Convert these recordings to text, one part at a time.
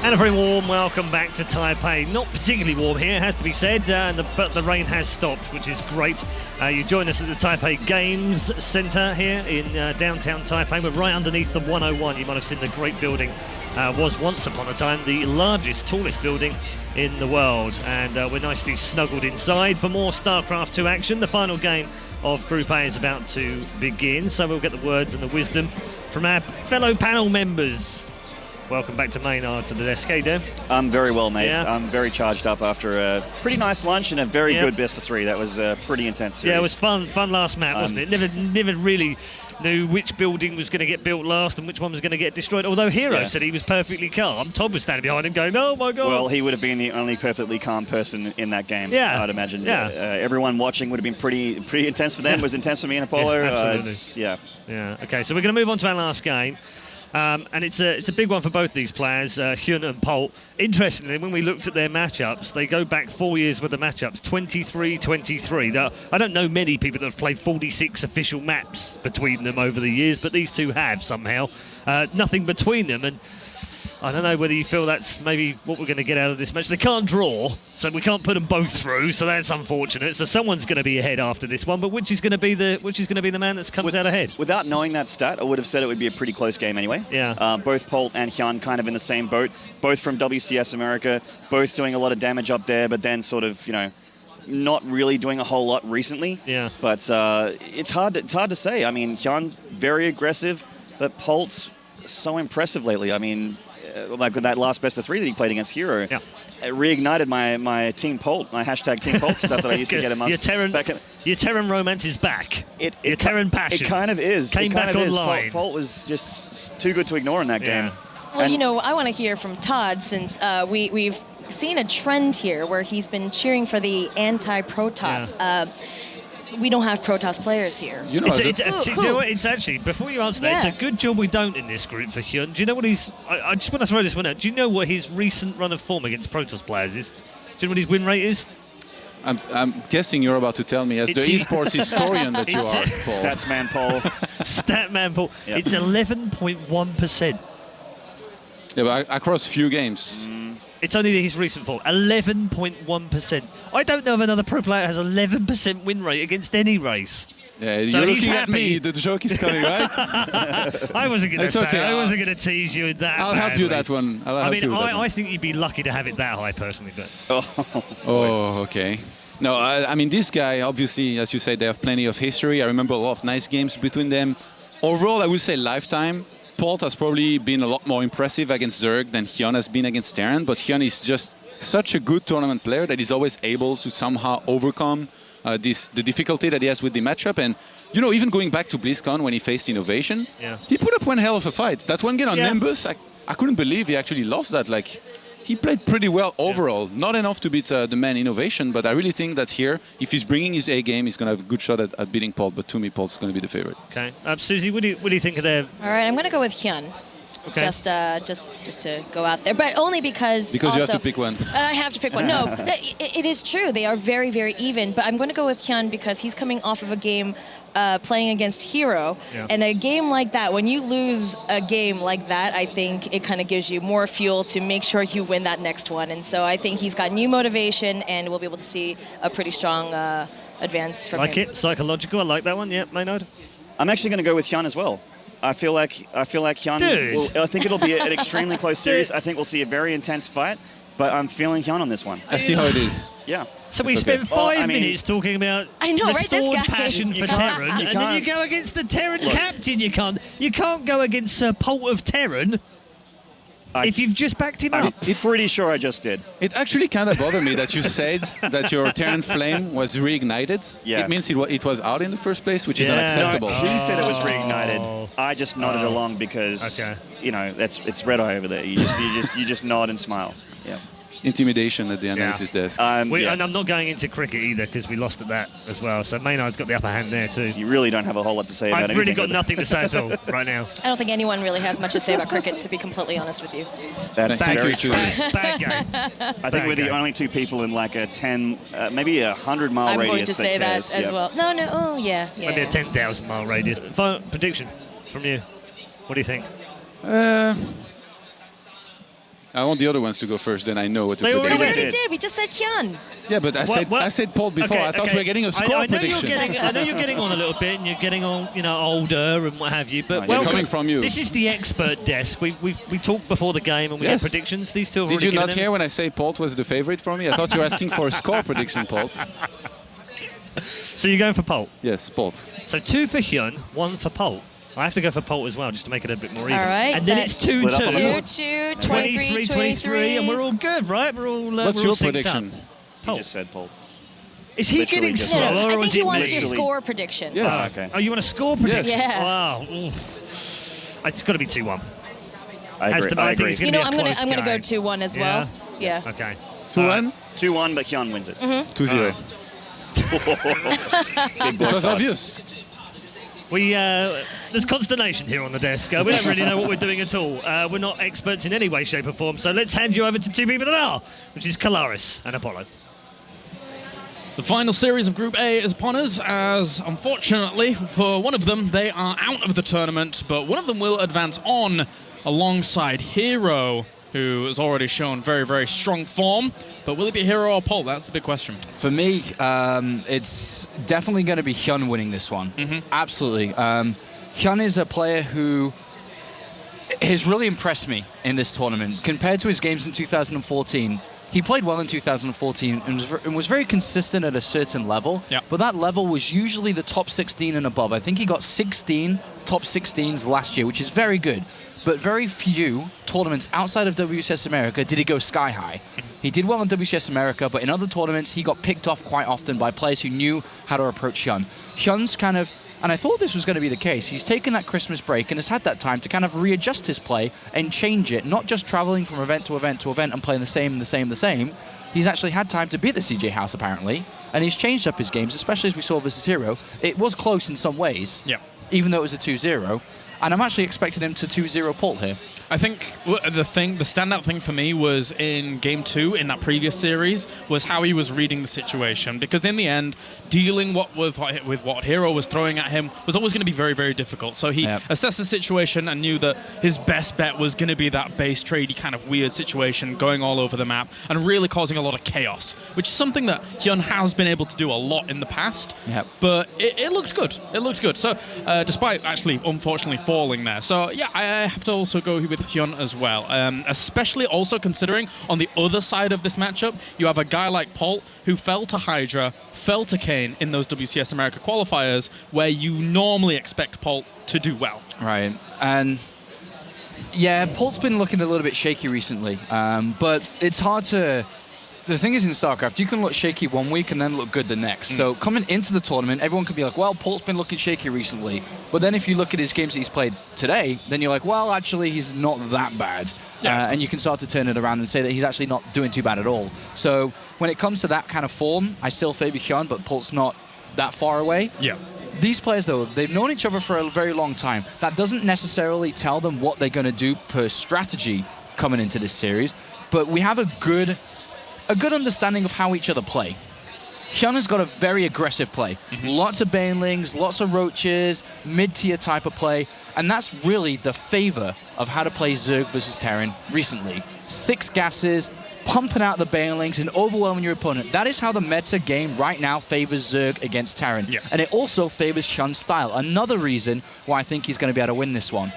And a very warm welcome back to Taipei. Not particularly warm here, it has to be said, but the rain has stopped, which is great. You join us at the Taipei Games Centre here in downtown Taipei. We're right underneath the 101. You might have seen the great building. Was once upon a time the largest, tallest building in the world. And we're nicely snuggled inside for more StarCraft II action. The final game of Group A is about to begin, so we'll get the words and the wisdom from our fellow panel members. Welcome back to Maynard, to the desk. How you doing? I'm very well, mate. Yeah. I'm very charged up after a pretty nice lunch and a very good best of three. That was a pretty intense series. Yeah, it was fun last map, wasn't it? Never really knew which building was going to get built last and which one was going to get destroyed. Although Hero said he was perfectly calm. Todd was standing behind him going, "Oh my God." Well, he would have been the only perfectly calm person in that game, I'd imagine. Yeah. Everyone watching would have been pretty intense for them. It was intense for me and Apollo. Yeah, absolutely. Yeah. Okay, so we're going to move on to our last game. And it's a big one for both these players, HyuN and Polt. Interestingly, when we looked at their matchups, they go back 4 years with the matchups, 23-23. Now, I don't know many people that have played 46 official maps between them over the years, but these two have somehow. Nothing between them, and I don't know whether you feel that's maybe what we're going to get out of this match. They can't draw, so we can't put them both through, so that's unfortunate. So someone's going to be ahead after this one, but which is going to be the man that comes out ahead? Without knowing that stat, I would have said it would be a pretty close game anyway. Yeah. Both Polt and HyuN kind of in the same boat, both from WCS America, both doing a lot of damage up there, but then sort of, not really doing a whole lot recently. Yeah. But it's hard to say. I mean, HyuN very aggressive, but Polt's so impressive lately. I mean, like with that last best of three that he played against Hero, it reignited my Team Polt, my hashtag Team Polt stuff that I used to get amongst. Your Terran romance is back. Your Terran passion. It kind of is. Came back online. Polt was just too good to ignore in that game. Well, I want to hear from Todd, since we've seen a trend here where he's been cheering for the anti-Protoss. Yeah. We don't have Protoss players here. You know what, it's actually, before you answer that, it's a good job we don't in this group for HyuN. Do you know what I just want to throw this one out. Do you know what his recent run of form against Protoss players is? Do you know what his win rate is? I'm guessing you're about to tell me, as the esports historian that you are, Paul. Statsman Paul. Statman Paul. Yep. It's 11.1%. Yeah, but across few games. It's only his recent form, 11.1%. I don't know of another pro player that has 11% win rate against any race. Yeah, so you're he's looking happy. At me. The joke is coming, right? I wasn't going to say. Okay. I wasn't going to tease you with that. I'll help you that one. I think you'd be lucky to have it that high, personally. But. Oh, okay. No, I mean, this guy, obviously, as you say, they have plenty of history. I remember a lot of nice games between them. Overall, I would say lifetime. Polt has probably been a lot more impressive against Zerg than HyuN has been against Terran, but HyuN is just such a good tournament player that he's always able to somehow overcome the difficulty that he has with the matchup. And, even going back to BlizzCon when he faced Innovation, he put up one hell of a fight. That one game on Nimbus, I couldn't believe he actually lost that. Like, he played pretty well overall. Not enough to beat the man Innovation, but I really think that here, if he's bringing his A game, he's going to have a good shot at beating Polt. But to me, Polt's going to be the favorite. Okay. Susie, what do you think of their... All right, I'm going to go with HyuN. Okay. Just to go out there, but only because you have to pick one. I have to pick one. No, it is true. They are very, very even. But I'm going to go with HyuN because he's coming off of a game playing against Hero, and a game like that. When you lose a game like that, I think it kind of gives you more fuel to make sure you win that next one. And so I think he's got new motivation, and we'll be able to see a pretty strong advance from him. Like it, psychological. I like that one. Yeah, Maynard. I'm actually going to go with HyuN as well. I feel like HyuN. I think it'll be an extremely close series. I think we'll see a very intense fight, but I'm feeling HyuN on this one. I see how it is. Yeah. So we spent 5 minutes talking about restored passion for Terran, and then you go against the Terran captain. You can't go against Polt of Terran. If you've just backed him up. I'm pretty sure I just did. It actually kind of bothered me that you said that your Terran flame was reignited. Yeah. It means it was out in the first place, which is unacceptable. No, he said it was reignited. I just nodded along because it's red eye over there. You just nod and smile. Yeah. Intimidation at the analysis desk. And I'm not going into cricket either because we lost at that as well. So Maynard's got the upper hand there too. You really don't have a whole lot to say about anything. I've really got nothing to say at all right now. I don't think anyone really has much to say about cricket, to be completely honest with you. That's very true. Bad game. I think we're the only two people in like a 10, maybe a 100-mile radius. I'm going to say that as well. No, oh yeah. Maybe a 10,000-mile radius. Final prediction from you. What do you think? I want the other ones to go first, then I know what to They predict. No, we already already did. We just said Hyun. Yeah, but I said Polt before. Okay, I thought okay. we were getting a score I know prediction. I know you're getting on a little bit, and you're getting on, older and what have you. But They're coming from you. This is the expert desk. We talked before the game, and we Yes. get predictions. These two have Did already you given not them. hear when I say Polt was the favorite for me? I thought you were asking for a score prediction, Polt. So you're going for Polt. Yes, Polt. So 2 for Hyun, 1 for Polt. I have to go for Polt as well, just to make it a bit more even. All right, And then that's it's 2-2. Split up on the board. 2-2, 23, 23, and we're all good, right? We're all. What's we're your all synced prediction? up. You Polt. just said Polt. Is he Literally getting just- No, slower, no, I or think is he it wants me? your Literally. score prediction. Yes. Oh, okay. Oh, you want a score prediction? Yeah. Wow. It's got to be 2-1. I Has agree. to- I I think agree. it's You gonna know, be a I'm gonna close go game. 2-1 as well. Yeah. Okay. 2-1? 2-1, but Hyun wins it. 2-0. Big boy It was talk. obvious. There's consternation here on the desk. We don't really know what we're doing at all. We're not experts in any way, shape, or form. So let's hand you over to 2 people that are, which is Kalaris and Apollo. The final series of Group A is upon us, as unfortunately for one of them, they are out of the tournament, but one of them will advance on alongside Hero, who has already shown very, very strong form. But will it be Hero or Polt? That's the big question. For me, it's definitely going to be HyuN winning this one. Absolutely. HyuN is a player who has really impressed me in this tournament. Compared to his games in 2014, he played well in 2014 and was very consistent at a certain level. Yeah. But that level was usually the top 16 and above. I think he got 16 top 16s last year, which is very good. But very few tournaments outside of WCS America did he go sky high. He did well in WCS America, but in other tournaments, he got picked off quite often by players who knew how to approach HyuN. HyuN's kind of, and I thought this was going to be the case, he's taken that Christmas break and has had that time to kind of readjust his play and change it, not just traveling from event to event to event and playing the same. He's actually had time to be at the CJ House, apparently, and he's changed up his games, especially as we saw versus Hero. It was close in some ways, Yeah. even though it was a 2-0, and I'm actually expecting him to 2-0 Polt here. I think the standout thing for me was in Game 2 in that previous series was how he was reading the situation. Because in the end, dealing with what Hero was throwing at him was always going to be very, very difficult. So he assessed the situation and knew that his best bet was going to be that base tradey kind of weird situation going all over the map and really causing a lot of chaos, which is something that HyuN has been able to do a lot in the past. Yep. But it looked good. It looked good. So despite actually unfortunately falling there. So yeah, I have to also go with HyuN as well, especially also considering on the other side of this matchup, you have a guy like Polt who fell to Hydra, fell to Kane in those WCS America qualifiers, where you normally expect Polt to do well. Right, and yeah, Polt's been looking a little bit shaky recently, but it's hard to... The thing is in StarCraft, you can look shaky one week and then look good the next. So coming into the tournament, everyone can be like, well, Polt's been looking shaky recently. But then if you look at his games that he's played today, then you're like, well, actually, he's not that bad. Yeah, and you can start to turn it around and say that he's actually not doing too bad at all. So when it comes to that kind of form, I still favor HyuN, but Polt's not that far away. Yeah. These players, though, they've known each other for a very long time. That doesn't necessarily tell them what they're going to do per strategy coming into this series, but we have a good understanding of how each other play. HyuN has got a very aggressive play. Lots of banelings, lots of roaches, mid-tier type of play, and that's really the favor of how to play Zerg versus Terran recently. 6 gases, pumping out the banelings and overwhelming your opponent. That is how the meta game right now favors Zerg against Terran. Yeah. And it also favors HyuN's style. Another reason why I think he's going to be able to win this one.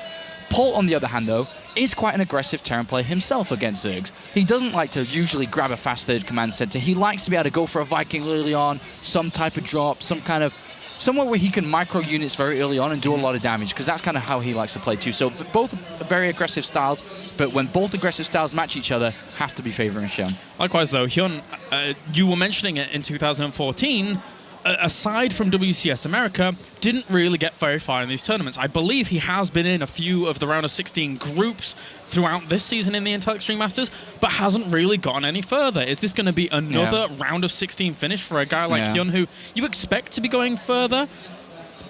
Polt, on the other hand, though, is quite an aggressive Terran player himself against Zergs. He doesn't like to usually grab a fast third command center. He likes to be able to go for a Viking early on, some type of drop, somewhere where he can micro units very early on and do a lot of damage, because that's kind of how he likes to play too. So both very aggressive styles, but when both aggressive styles match each other, have to be favoring HyuN. Likewise, though, HyuN, you were mentioning it in 2014. Aside from WCS America, didn't really get very far in these tournaments. I believe he has been in a few of the round of 16 groups throughout this season in the Intel Extreme Masters, but hasn't really gone any further. Is this going to be another round of 16 finish for a guy like HyuN, who you expect to be going further?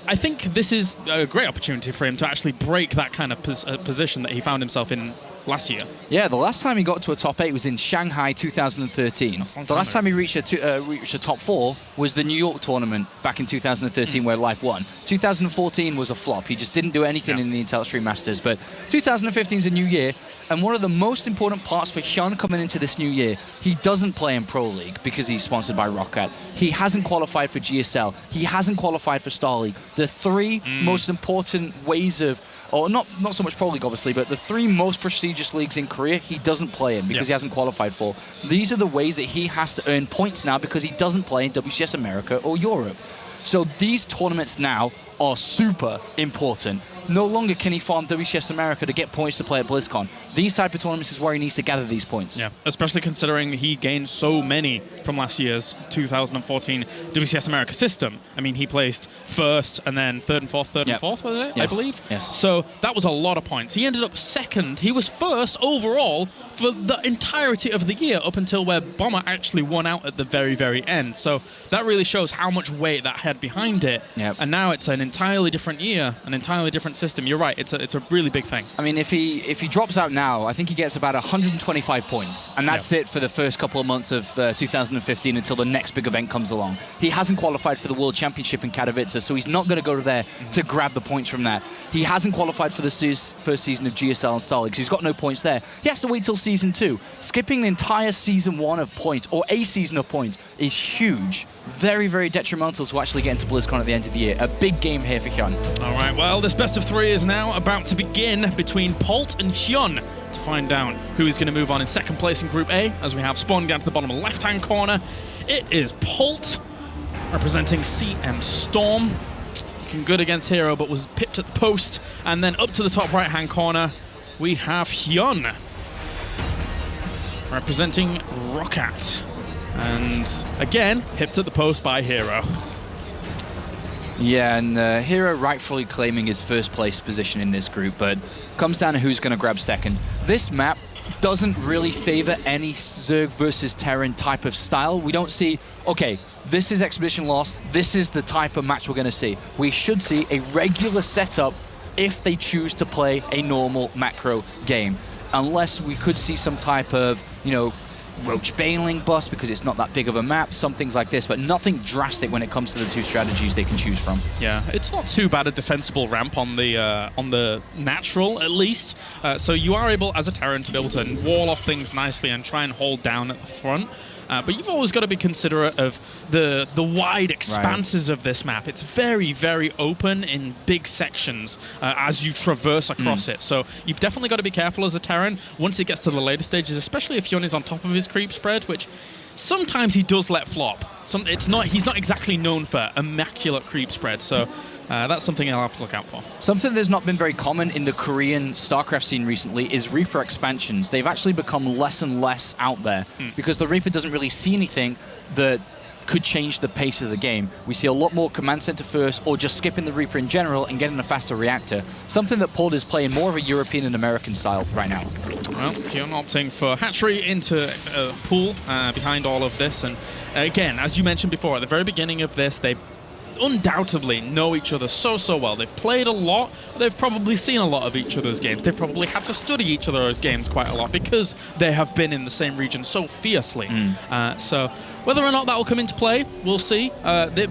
I think this is a great opportunity for him to actually break that kind of position that he found himself in last year. Yeah, the last time he got to a top 8 was in Shanghai 2013. The last time he reached a top 4 was the New York tournament back in 2013 where Life won. 2014 was a flop. He just didn't do anything in the Intel Extreme Masters. But 2015 is a new year. And one of the most important parts for HyuN coming into this new year, he doesn't play in Pro League because he's sponsored by Rocket. He hasn't qualified for GSL. He hasn't qualified for StarLeague. The three most important ways of, or not so much Pro League obviously, but the three most prestigious leagues in Korea, he doesn't play in because he hasn't qualified for. These are the ways that he has to earn points now because he doesn't play in WCS America or Europe. So these tournaments now are super important. No longer can he farm WCS America to get points to play at BlizzCon. These type of tournaments is where he needs to gather these points. Yeah, especially considering he gained so many from last year's 2014 WCS America system. I mean, he placed first and then third and fourth, and fourth, was it? Yes. I believe? Yes. So that was a lot of points. He ended up second. He was first overall for the entirety of the year up until where Bomber actually won out at the very, very end. So that really shows how much weight that had behind it. Yep. And now it's an entirely different year, an entirely different system. You're right, it's a really big thing. I mean, if he drops out now, I think he gets about 125 points, and that's it for the first couple of months of 2015 until the next big event comes along. He hasn't qualified for the World Championship in Katowice, so he's not going to go there to grab the points from that. He hasn't qualified for the first season of GSL and StarLeague, so he's got no points there. He has to wait till Season 2. Skipping the entire Season 1 of points, or a season of points, is huge. Very, very detrimental to actually get into BlizzCon at the end of the year. A big game here for HyuN. All right, well, this best of three is now about to begin between Polt and HyuN to find out who is going to move on in second place in Group A, as we have Spawn down to the bottom left-hand corner. It is Polt, representing CM Storm. Looking good against Hero, but was pipped at the post. And then up to the top right-hand corner, we have HyuN, representing Rocket. And again, pipped at the post by Hero. Yeah, and Hero rightfully claiming his first place position in this group, but comes down to who's going to grab second. This map doesn't really favor any Zerg versus Terran type of style. We don't see, okay, this is Expedition Lost, this is the type of match we're going to see. We should see a regular setup if they choose to play a normal macro game. Unless we could see some type of, you know, Roach Bailing bust because it's not that big of a map, some things like this, but nothing drastic when it comes to the two strategies they can choose from. Yeah, it's not too bad a defensible ramp on the natural, at least. So you are able, as a Terran, to be able to wall off things nicely and try and hold down at the front. But you've always got to be considerate of the wide expanses of this map. It's very, very open in big sections as you traverse across it. So you've definitely got to be careful as a Terran once it gets to the later stages, especially if HyuN is on top of his creep spread, which sometimes he does let flop. He's not exactly known for immaculate creep spread, so that's something I'll have to look out for. Something that's not been very common in the Korean StarCraft scene recently is Reaper expansions. They've actually become less and less out there because the Reaper doesn't really see anything that could change the pace of the game. We see a lot more command center first, or just skipping the Reaper in general and getting a faster reactor. Something that Polt is playing more of a European and American style right now. Well, HyuN opting for hatchery into pool behind all of this. And again, as you mentioned before, at the very beginning of this, they undoubtedly know each other so well. They've played a lot. They've probably seen a lot of each other's games. They've probably had to study each other's games quite a lot because they have been in the same region so fiercely. So whether or not that will come into play, we'll see.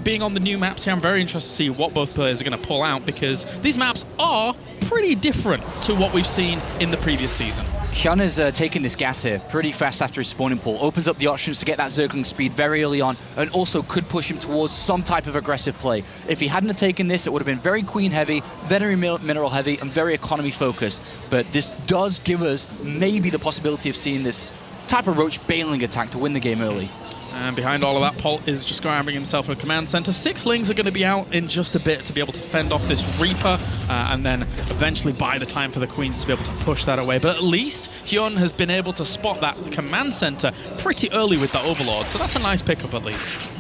Being on the new maps here, I'm very interested to see what both players are going to pull out because these maps are pretty different to what we've seen in the previous season. HyuN is taking this gas here pretty fast after his spawning pool. Opens up the options to get that Zergling speed very early on, and also could push him towards some type of aggressive play. If he hadn't have taken this, it would have been very queen heavy, very mineral heavy, and very economy focused. But this does give us maybe the possibility of seeing this type of Roach Bailing attack to win the game early. And behind all of that, Polt is just grabbing himself a command center. 6 Lings are going to be out in just a bit to be able to fend off this Reaper, and then eventually buy the time for the Queens to be able to push that away. But at least HyuN has been able to spot that command center pretty early with the Overlord, so that's a nice pickup at least.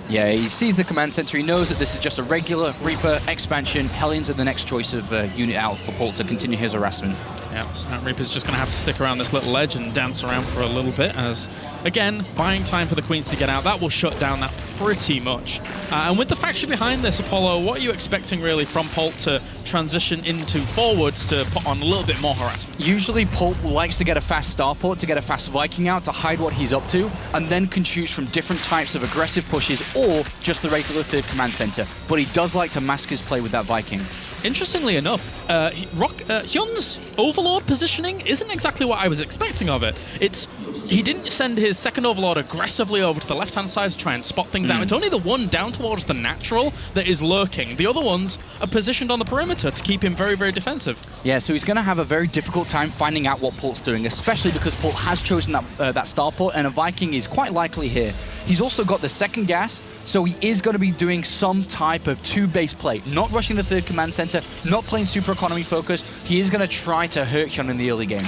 Yeah, he sees the command center. He knows that this is just a regular Reaper expansion. Hellions are the next choice of unit out for Polt to continue his harassment. Yeah, that Reaper's just going to have to stick around this little ledge and dance around for a little bit as, again, buying time for the Queens to get out. That will shut down that pretty much. And with the faction behind this, Apollo, what are you expecting really from Polt to transition into forwards to put on a little bit more harassment? Usually Polt likes to get a fast starport, to get a fast Viking out, to hide what he's up to, and then can choose from different types of aggressive pushes or just the regular third command center. But he does like to mask his play with that Viking. interestingly enough, HyuN's Overlord positioning isn't exactly what I was expecting of it. He didn't send his second Overlord aggressively over to the left-hand side to try and spot things out. It's only the one down towards the natural that is lurking. The other ones are positioned on the perimeter to keep him very, very defensive. Yeah, so he's going to have a very difficult time finding out what Polt's doing, especially because Polt has chosen that starport, and a Viking is quite likely here. He's also got the second gas, so he is going to be doing some type of two-base play. Not rushing the third command center, not playing super economy focus. He is going to try to hurt HyuN in the early game.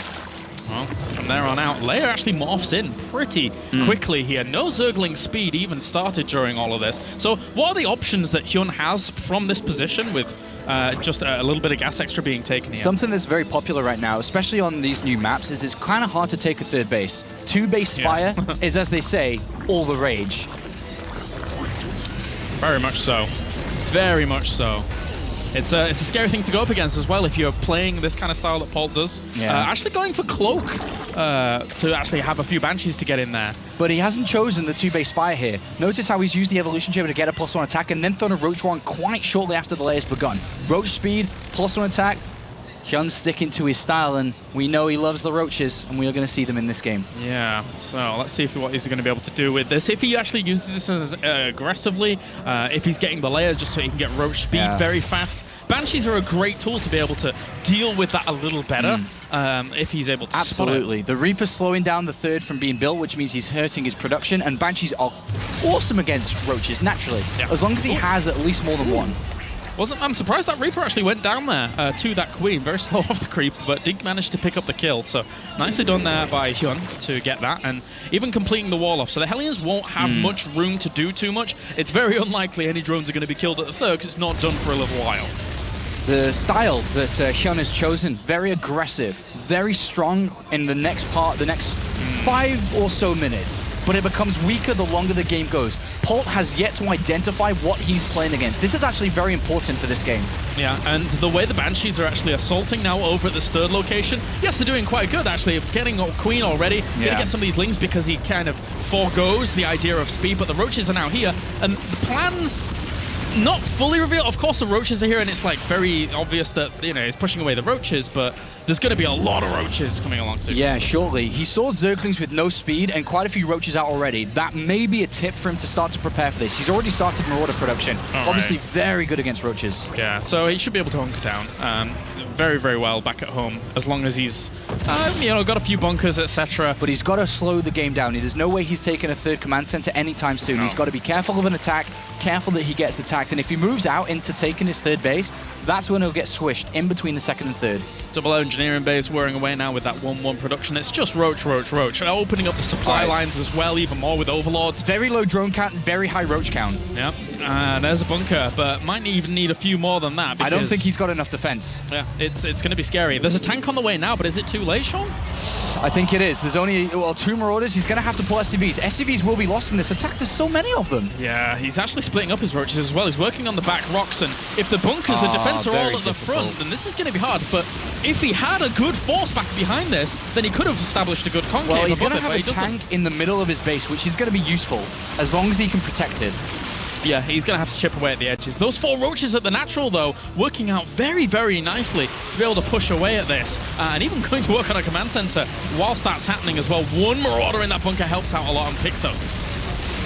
Well, from there on out, Leia actually morphs in pretty quickly here. No Zergling speed even started during all of this. So what are the options that HyuN has from this position with just a little bit of gas extra being taken here? Something that's very popular right now, especially on these new maps, is it's kind of hard to take a third base. Two-base Spire is, as they say, all the rage. Very much so. Very much so. It's a scary thing to go up against as well if you're playing this kind of style that Polt does. Yeah. Actually going for Cloak to actually have a few Banshees to get in there. But he hasn't chosen the two-base Spire here. Notice how he's used the Evolution Chamber to get a +1 attack and then thrown a Roach Wand quite shortly after the layer's begun. Roach speed, +1 attack. HyuN's sticking to his style, and we know he loves the Roaches, and we are going to see them in this game. Yeah, so let's see what he's going to be able to do with this. If he actually uses this as, aggressively, if he's getting the layers just so he can get Roach speed very fast. Banshees are a great tool to be able to deal with that a little better if he's able to Absolutely. The Reaper's slowing down the third from being built, which means he's hurting his production, and Banshees are awesome against Roaches, naturally, as long as he has at least more than one. I'm surprised that Reaper actually went down there to that Queen. Very slow off the creep, but did manage to pick up the kill. So nicely done there by HyuN to get that, and even completing the wall off. So the Hellions won't have much room to do too much. It's very unlikely any drones are going to be killed at the third because it's not done for a little while. The style that HyuN has chosen, very aggressive, very strong in the next 5 or so minutes, but it becomes weaker the longer the game goes. Polt has yet to identify what he's playing against. This is actually very important for this game. Yeah, and the way the Banshees are actually assaulting now over at this third location, yes, they're doing quite good, actually, of getting a Queen already, gonna get some of these Lings because he kind of forgoes the idea of speed, but the Roaches are now here, and the plans not fully revealed. Of course, the Roaches are here, and it's like very obvious that, you know, he's pushing away the Roaches, but there's going to be a lot of Roaches coming along soon. Yeah, shortly. He saw Zerglings with no speed and quite a few Roaches out already. That may be a tip for him to start to prepare for this. He's already started Marauder production. Obviously very good against Roaches. Yeah, so he should be able to hunker down very, very well back at home, as long as he's, you know, got a few bunkers, etc. But he's got to slow the game down. There's no way he's taking a third command center anytime soon. He's got to be careful of an attack, careful that he gets attacked, and if he moves out into taking his third base, that's when he'll get swished in between the second and third. Double engineering base wearing away now with that 1-1 production. It's just Roach. Opening up the supply lines as well, even more with Overlords. Very low drone count, very high Roach count. Yep, there's a bunker, but might even need a few more than that. I don't think he's got enough defense. Yeah, it's going to be scary. There's a tank on the way now, but is it too late, Sean? I think it is. There's only, well, 2 Marauders. He's going to have to pull SCVs. SCVs will be lost in this attack. There's so many of them. Yeah, he's actually splitting up his Roaches as well. He's working on the back rocks, and if the bunkers and defense are all at the front, then this is going to be hard. But if he had a good force back behind this, then he could have established a good concave. Well, he's going to have a tank in the middle of his base, which is going to be useful, as long as he can protect it. Yeah, he's going to have to chip away at the edges. Those 4 Roaches at the natural, though, working out very, very nicely to be able to push away at this. And even going to work on a command center whilst that's happening as well. 1 Marauder in that bunker helps out a lot on picks up.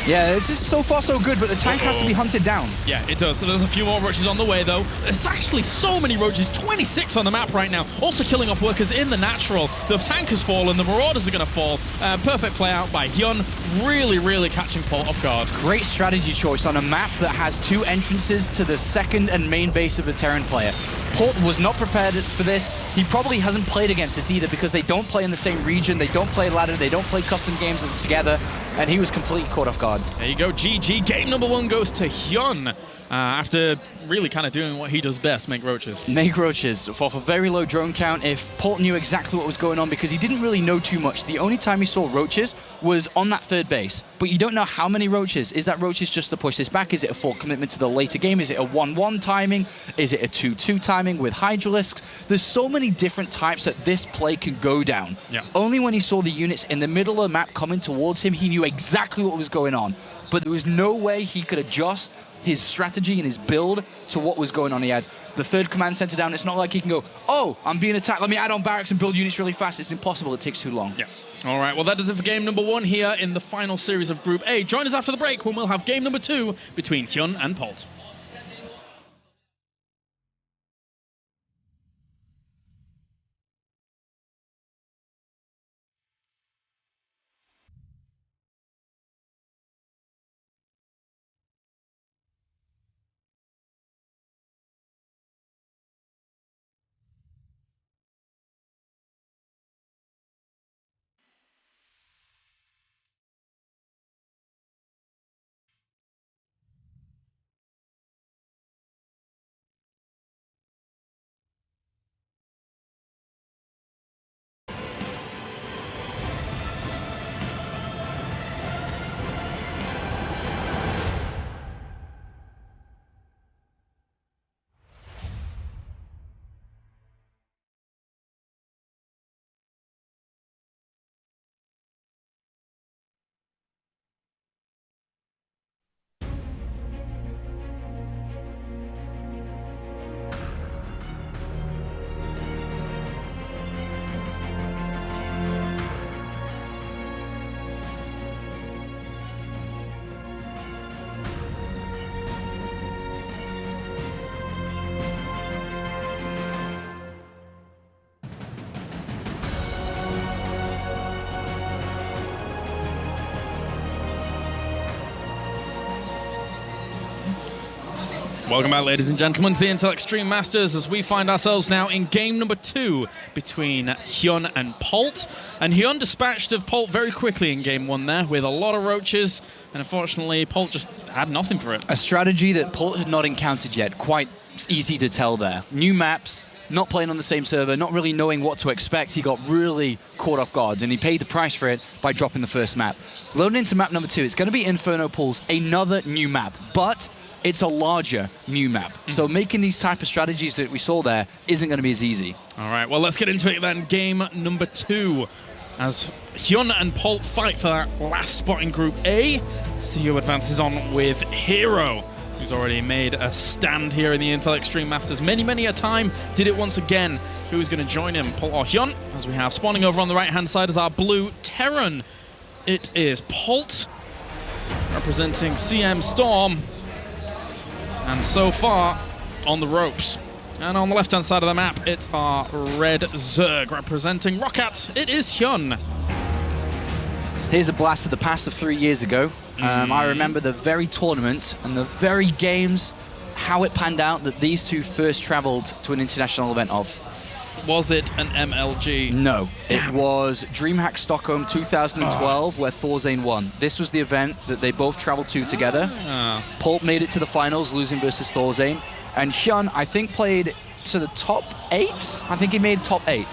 Yeah, this is so far so good, but the tank has to be hunted down. Yeah, it does. So there's a few more Roaches on the way, though. There's actually so many Roaches, 26 on the map right now. Also killing off workers in the natural. The tank has fallen, the Marauders are going to fall. Perfect play out by HyuN. Really, really catching Polt off guard. Great strategy choice on a map that has 2 entrances to the second and main base of the Terran player. Polt was not prepared for this. He probably hasn't played against this either because they don't play in the same region, they don't play ladder, they don't play custom games together, and he was completely caught off guard. There you go, GG. Game number 1 goes to HyuN. After really kind of doing what he does best, make Roaches. Make Roaches off a very low drone count. If Polt knew exactly what was going on, because he didn't really know too much. The only time he saw Roaches was on that third base. But you don't know how many Roaches. Is that Roaches just to push this back? Is it a full commitment to the later game? Is it a 1-1 timing? Is it a 2-2 timing with Hydralisks? There's so many different types that this play can go down. Yeah. Only when he saw the units in the middle of the map coming towards him, he knew exactly what was going on. But there was no way he could adjust his strategy and his build to what was going on. He had the third command center down. It's not like he can go, oh, I'm being attacked, let me add on barracks and build units really fast. It's impossible. It takes too long. Yeah. All right, well, that does it for game number 1 here in the final series of Group A. Join us after the break when we'll have game number 2 between HyuN and Polt. Welcome back, ladies and gentlemen, to the Intel Extreme Masters, as we find ourselves now in game number 2 between HyuN and Polt. And HyuN dispatched of Polt very quickly in game 1 there, with a lot of roaches, and unfortunately Polt just had nothing for it. A strategy that Polt had not encountered yet, quite easy to tell there. New maps, not playing on the same server, not really knowing what to expect. He got really caught off guard, and he paid the price for it by dropping the first map. Loading into map number 2, it's going to be Inferno Pools, another new map, but it's a larger new map. So making these type of strategies that we saw there isn't going to be as easy. All right, well, let's get into it then. Game number 2, as HyuN and Polt fight for that last spot in Group A. See who advances on with Hero, who's already made a stand here in the Intel Extreme Masters many a time. Did it once again. Who's going to join him, Polt or HyuN? As we have spawning over on the right-hand side is our blue Terran. It is Polt, representing CM Storm. And so far, on the ropes. And on the left-hand side of the map, it's our red Zerg representing Roccat. It is HyuN. Here's a blast of the past of 3 years ago. I remember the very tournament and the very games, how it panned out that these two first traveled to an international event of. Was it an MLG? No. It was Dreamhack Stockholm 2012, where Thorzane won. This was the event that they both traveled to together. Polt made it to the finals, losing versus Thorzane. And HyuN, I think, played to the top 8. I think he made top 8.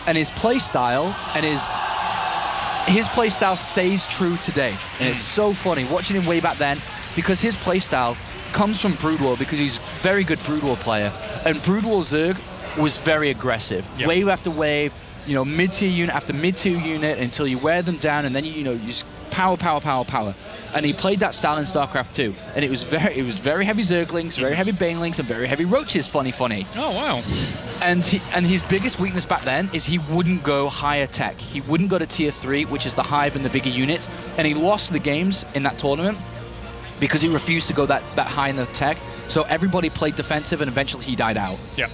And his play style and his play style stays true today. And it's so funny watching him way back then, because his play style comes from Brood War, because he's a very good Brood War player. And Brood War Zerg was very aggressive. Yep. Wave after wave, you know, mid-tier unit after mid-tier unit until you wear them down, and then you just power. And he played that style in StarCraft II, and it was very heavy Zerglings, very heavy Banelings, and very heavy Roaches. Funny. Oh wow! And his biggest weakness back then is he wouldn't go higher tech. He wouldn't go to tier 3, which is the hive and the bigger units, and he lost the games in that tournament because he refused to go that high in the tech. So everybody played defensive, and eventually he died out. Yeah.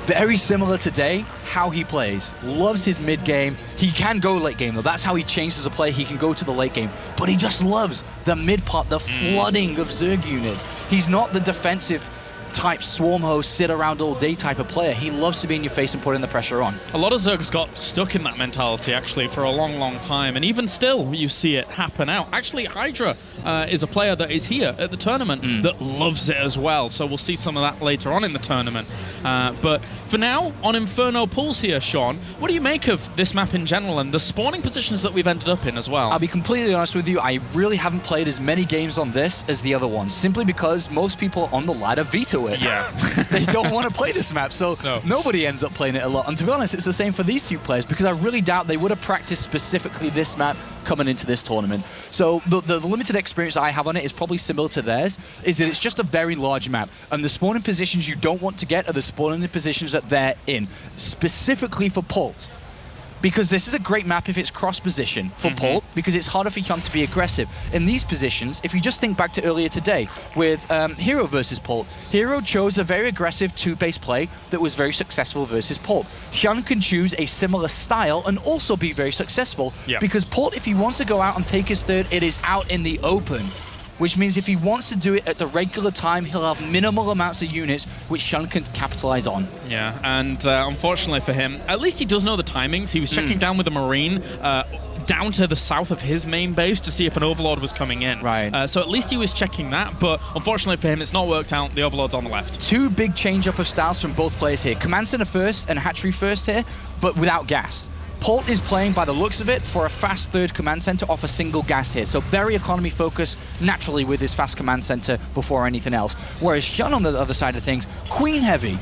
Very similar today, how he plays. Loves his mid game. He can go late game though. That's how he changed as a player. He can go to the late game, but he just loves the mid part, the flooding of Zerg units. He's not the defensive type swarm host, sit around all day type of player. He loves to be in your face and putting the pressure on. A lot of Zergs got stuck in that mentality actually for a long time, and even still you see it happen out. Actually, Hydra is a player that is here at the tournament that loves it as well, so we'll see some of that later on in the tournament. But for now, on Inferno Pools here, Sean, what do you make of this map in general and the spawning positions that we've ended up in as well? I'll be completely honest with you, I really haven't played as many games on this as the other ones, simply because most people on the ladder veto to it. Yeah. They don't want to play this map, so nobody ends up playing it a lot. And to be honest, it's the same for these two players, because I really doubt they would have practiced specifically this map coming into this tournament. So the limited experience I have on it is probably similar to theirs, is that it's just a very large map, and the spawning positions you don't want to get are the spawning positions that they're in, specifically for Polt. Because this is a great map if it's cross-position for Polt, because it's harder for HyuN to be aggressive. In these positions, if you just think back to earlier today with Hero versus Polt, Hero chose a very aggressive two-base play that was very successful versus Polt. HyuN can choose a similar style and also be very successful, because Polt, if he wants to go out and take his third, it is out in the open. Which means if he wants to do it at the regular time, he'll have minimal amounts of units, which HyuN can capitalize on. Yeah, and unfortunately for him, at least he does know the timings. He was checking down with the Marine down to the south of his main base to see if an Overlord was coming in. Right. So at least he was checking that, but unfortunately for him, it's not worked out. The Overlord's on the left. Two big change-up of styles from both players here. Command Center first and Hatchery first here, but without gas. Polt is playing, by the looks of it, for a fast third command center off a single gas here. So very economy focused, naturally, with his fast command center before anything else. Whereas HyuN, on the other side of things, queen heavy.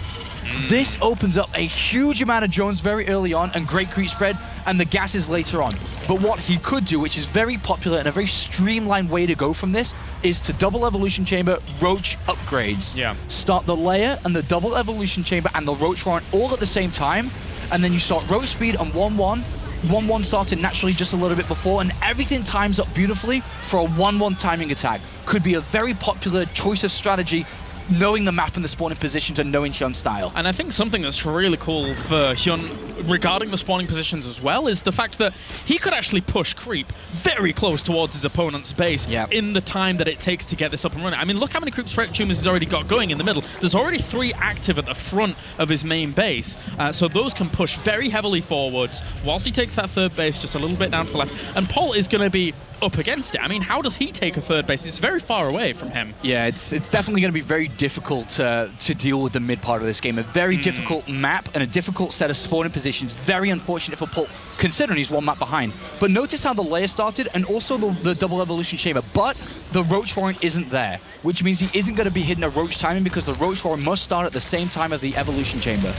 This opens up a huge amount of drones very early on and great creep spread, and the gases later on. But what he could do, which is very popular and a very streamlined way to go from this, is to double evolution chamber, roach upgrades. Yeah. Start the layer and the double evolution chamber and the roach warrant all at the same time, and then you start roach speed and 1-1. 1-1 started naturally just a little bit before, and everything times up beautifully for a 1-1 timing attack. Could be a very popular choice of strategy, knowing the map and the spawning positions and knowing HyuN's style. And I think something that's really cool for HyuN regarding the spawning positions as well is the fact that he could actually push creep very close towards his opponent's base in the time that it takes to get this up and running. I mean, look how many creep spread tumors he's already got going in the middle. There's already 3 active at the front of his main base, so those can push very heavily forwards whilst he takes that third base just a little bit down to the left. And Polt is going to be up against it. I mean, how does he take a third base? It's very far away from him. Yeah, it's definitely going to be very difficult to deal with the mid part of this game. A very difficult map and a difficult set of spawning positions. Very unfortunate for Polt, considering he's 1 map behind. But notice how the layer started and also the double evolution chamber. But the roach warrant isn't there, which means he isn't going to be hitting a roach timing because the roach warrant must start at the same time of the evolution chamber.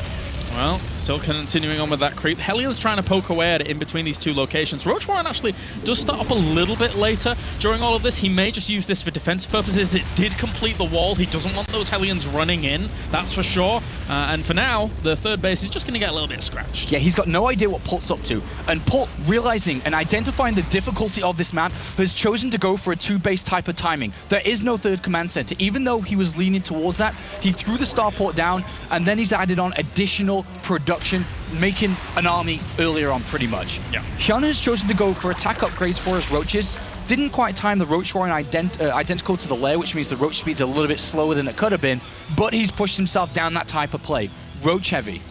Well, still continuing on with that creep. Helion's trying to poke away at it in between these 2 locations. Roach Warren actually does start up a little bit later during all of this. He may just use this for defensive purposes. It did complete the wall. He doesn't want those Hellions running in, that's for sure. And for now, the third base is just going to get a little bit scratched. Yeah, he's got no idea what Polt's up to. And Polt, realizing and identifying the difficulty of this map, has chosen to go for a 2-base type of timing. There is no third command center. Even though he was leaning towards that, he threw the starport down, and then he's added on additional production, making an army earlier on pretty much. Yeah. HyuN has chosen to go for attack upgrades for his roaches. Didn't quite time the roach warren identical to the lair, which means the roach speed's a little bit slower than it could have been, but he's pushed himself down that type of play. Roach heavy.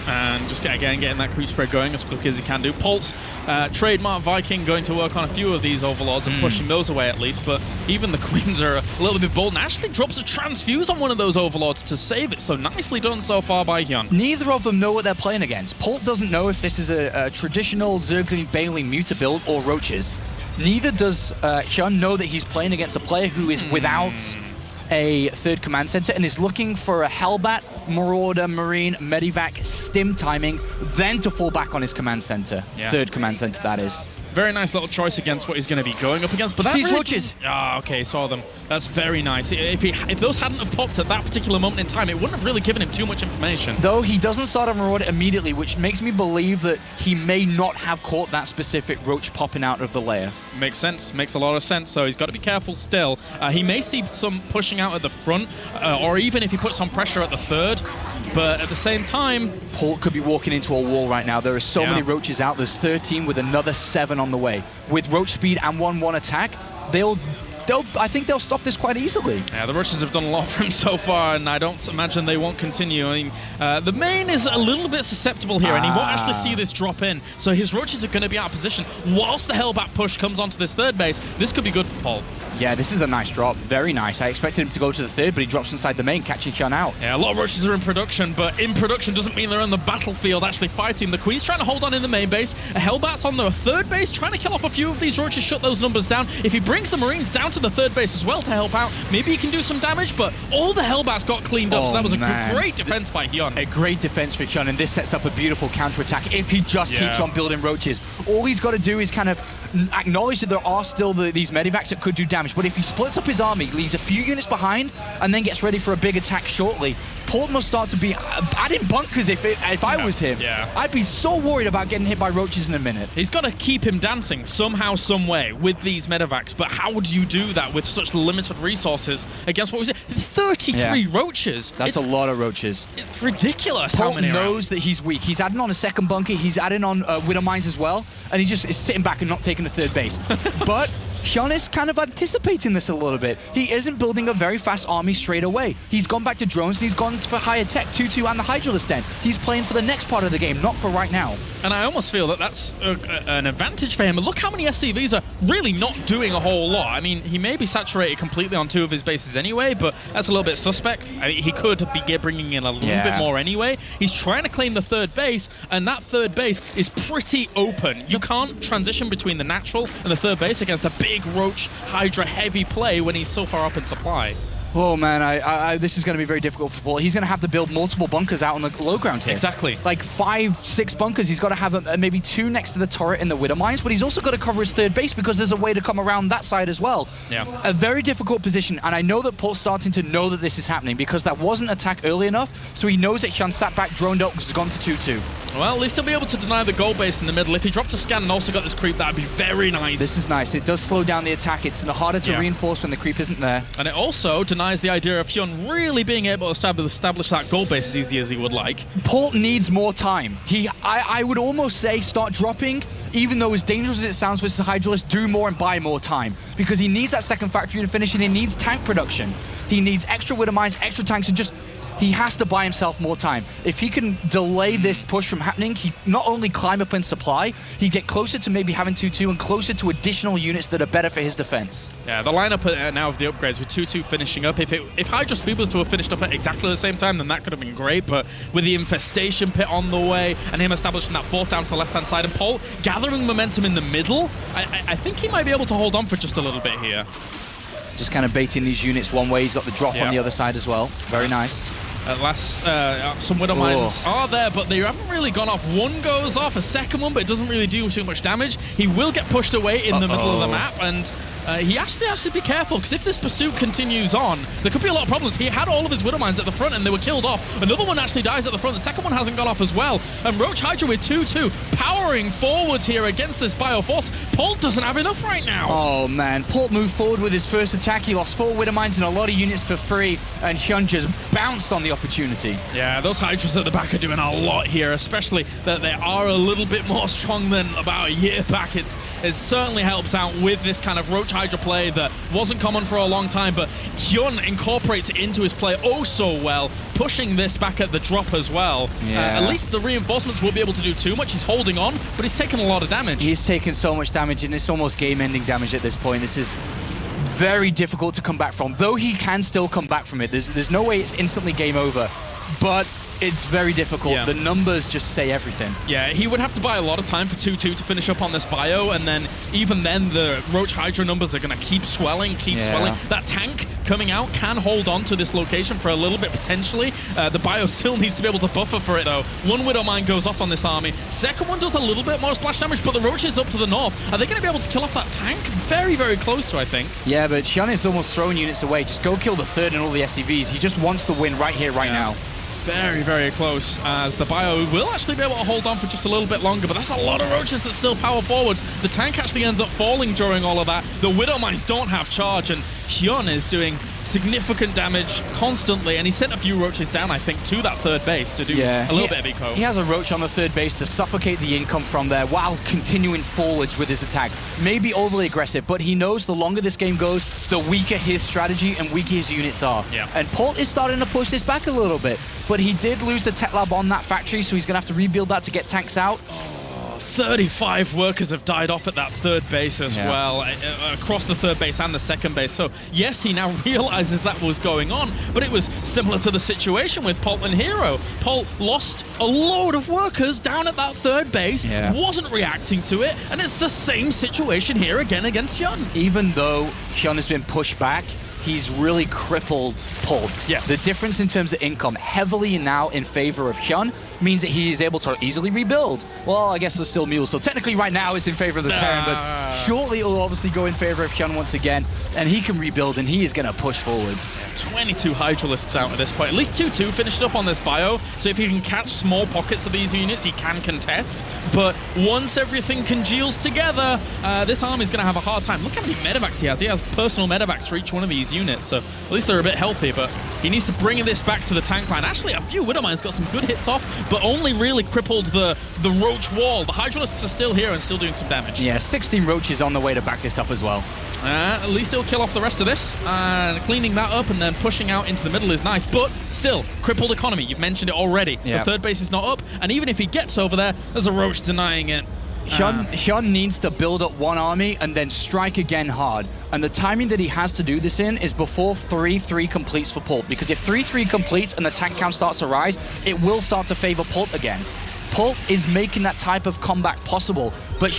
And just again getting that creep spread going as quickly as he can do. Polt's trademark Viking going to work on a few of these overlords and pushing those away at least, but even the queens are a little bit bold and actually drops a transfuse on one of those overlords to save it, so nicely done so far by HyuN. Neither of them know what they're playing against. Polt doesn't know if this is a traditional Zergling Bailey Muta build or roaches. Neither does HyuN know that he's playing against a player who is without a third command center and is looking for a Hellbat, Marauder, Marine, Medivac, stim timing, then to fall back on his command center. Third command center, that is. Very nice little choice against what he's going to be going up against. But that Sees really roaches. Ah, okay, saw them. That's very nice. If those hadn't have popped at that particular moment in time, it wouldn't have really given him too much information. Though he doesn't start a Marauder immediately, which makes me believe that he may not have caught that specific roach popping out of the layer. Makes sense. Makes a lot of sense. So he's got to be careful still. He may see some pushing out at the front, or even if he puts some pressure at the third. But at the same time, Polt could be walking into a wall right now. There are so many roaches out. There's 13 with another 7 on the way. With roach speed and 1-1 attack, I think they'll stop this quite easily. Yeah, the roaches have done a lot for him so far, and I don't imagine they won't continue. I mean, the main is a little bit susceptible here, and he won't actually see this drop in. So his roaches are going to be out of position. Whilst the Hellbat push comes onto this third base, this could be good for Polt. Yeah, this is a nice drop. Very nice. I expected him to go to the third, but he drops inside the main, catching HyuN out. Yeah, a lot of roaches are in production, but in production doesn't mean they're on the battlefield actually fighting. The Queen's trying to hold on in the main base. A Hellbat's on the third base, trying to kill off a few of these roaches, shut those numbers down. If he brings the Marines down to the third base as well to help out, maybe he can do some damage, but all the Hellbats got cleaned up, so that was a great defense by HyuN. A great defense for HyuN, and this sets up a beautiful counter-attack if he just keeps on building roaches. All he's got to do is kind of acknowledge that there are still these medivacs that could do damage, but if he splits up his army, leaves a few units behind, and then gets ready for a big attack shortly, Polt must start to be adding bunkers if I was him. Yeah. I'd be so worried about getting hit by roaches in a minute. He's got to keep him dancing somehow, some way with these medevacs, but how do you do that with such limited resources against, what was it, 33 roaches? That's a lot of roaches. It's ridiculous Polt how many knows that he's weak. He's adding on a second bunker, he's adding on Widow Mines as well, and he just is sitting back and not taking the third base. But HyuN is kind of anticipating this a little bit. He isn't building a very fast army straight away. He's gone back to drones, and he's gone for higher tech, 2-2 and the Hydralisk Den. He's playing for the next part of the game, not for right now. And I almost feel that that's an advantage for him. But look how many SCVs are really not doing a whole lot. I mean, he may be saturated completely on 2 of his bases anyway, but that's a little bit suspect. I mean, he could be bringing in a little bit more anyway. He's trying to claim the third base, and that third base is pretty open. You can't transition between the natural and the third base against a big Roach Hydra heavy play when he's so far up in supply. Oh man, this is going to be very difficult for Polt. He's going to have to build multiple bunkers out on the low ground here. Exactly. Like 5, 6 bunkers. He's got to have maybe 2 next to the turret in the Widow Mines, but he's also got to cover his third base because there's a way to come around that side as well. Yeah. A very difficult position, and I know that Polt's starting to know that this is happening because that wasn't attacked early enough, so he knows that HyuN sat back, droned up, has gone to 2-2. Well, at least he'll be able to deny the gold base in the middle. If he dropped a scan and also got this creep, that'd be very nice. This is nice. It does slow down the attack. It's harder to reinforce when the creep isn't there. And it also denies the idea of HyuN really being able to establish that gold base as easy as he would like. Polt needs more time. I would almost say start dropping, even though as dangerous as it sounds versus Hydralisk, do more and buy more time. Because he needs that second factory to finish, and he needs tank production. He needs extra Widow Mines, extra tanks, and just... he has to buy himself more time. If he can delay this push from happening, he not only climb up in supply, he'd get closer to maybe having 2-2 and closer to additional units that are better for his defense. Yeah, the lineup now of the upgrades with 2-2 finishing up. If Hydra Speed was to have finished up at exactly the same time, then that could have been great. But with the Infestation Pit on the way and him establishing that 4th down to the left-hand side and Polt gathering momentum in the middle, I think he might be able to hold on for just a little bit here. Just kind of baiting these units one way. He's got the drop on the other side as well. Very nice. At last, some Widow Mines are there, but they haven't really gone off. One goes off, a second one, but it doesn't really do too much damage. He will get pushed away in the middle of the map, and he actually has to be careful, because if this pursuit continues on, there could be a lot of problems. He had all of his Widow Mines at the front, and they were killed off. Another one actually dies at the front. The second one hasn't gone off as well. And Roach Hydra with 2-2, powering forwards here against this Bioforce. Polt doesn't have enough right now. Oh, man. Polt moved forward with his first attack. He lost 4 Widow Mines and a lot of units for free, and HyuN just bounced on the opportunity. Yeah, those Hydras at the back are doing a lot here, especially that they are a little bit more strong than about a year back. It certainly helps out with this kind of Roach Hydra play that wasn't common for a long time, but HyuN incorporates it into his play oh so well, pushing this back at the drop as well. At least the reinforcements won't be able to do too much. He's holding on, but he's taking a lot of damage. He's taken so much damage, and it's almost game-ending damage at this point. This is very difficult to come back from, though he can still come back from it. There's no way it's instantly game over, but it's very difficult. The numbers just say everything. Yeah, he would have to buy a lot of time for 2-2 to finish up on this bio, and then even then the Roach Hydra numbers are going to keep swelling, swelling. That tank coming out can hold on to this location for a little bit potentially. The bio still needs to be able to buffer for it though. One Widow Mine goes off on this army. Second one does a little bit more splash damage, but the Roach is up to the north. Are they going to be able to kill off that tank? Very, very close to, I think. Yeah, but HyuN is almost throwing units away. Just go kill the third and all the SCVs. He just wants to win right here, right now. Very, very close, as the bio will actually be able to hold on for just a little bit longer, but that's a lot of roaches that still power forwards. The tank actually ends up falling during all of that. The Widow Mines don't have charge, and HyuN is doing significant damage constantly, and he sent a few roaches down, I think, to that third base to do a little bit of eco. He has a roach on the third base to suffocate the income from there while continuing forwards with his attack. Maybe overly aggressive, but he knows the longer this game goes, the weaker his strategy and weaker his units are. And Polt is starting to push this back a little bit, but he did lose the tech lab on that factory, so he's going to have to rebuild that to get tanks out. 35 workers have died off at that third base as well, across the third base and the second base. So yes, he now realizes that was going on, but it was similar to the situation with Polt and HyuN. Polt lost a load of workers down at that third base, wasn't reacting to it, and it's the same situation here again against HyuN. Even though HyuN has been pushed back, he's really crippled Polt. Yeah. The difference in terms of income heavily now in favor of HyuN means that he is able to easily rebuild. Well, I guess there's still mules, so technically right now it's in favor of the Terran, but shortly it will obviously go in favor of HyuN once again, and he can rebuild, and he is going to push forwards. 22 Hydralisks out at this point. At least 2-2 finished up on this bio, so if he can catch small pockets of these units, he can contest. But once everything congeals together, this army's going to have a hard time. Look how many medevacs he has. He has personal medevacs for each one of these units, so at least they're a bit healthy, but he needs to bring this back to the tank line. Actually, a few Widowmines got some good hits off, but only really crippled the Roach wall. The Hydralisks are still here and still doing some damage. Yeah, 16 Roaches on the way to back this up as well. At least it'll kill off the rest of this. Cleaning that up and then pushing out into the middle is nice, but still, crippled economy. You've mentioned it already. The third base is not up, and even if he gets over there, there's a Roach denying it. HyuN needs to build up one army and then strike again hard. And the timing that he has to do this in is before 3-3 completes for Polt. Because if 3-3 completes and the tank count starts to rise, it will start to favor Polt again. Polt is making that type of comeback possible. But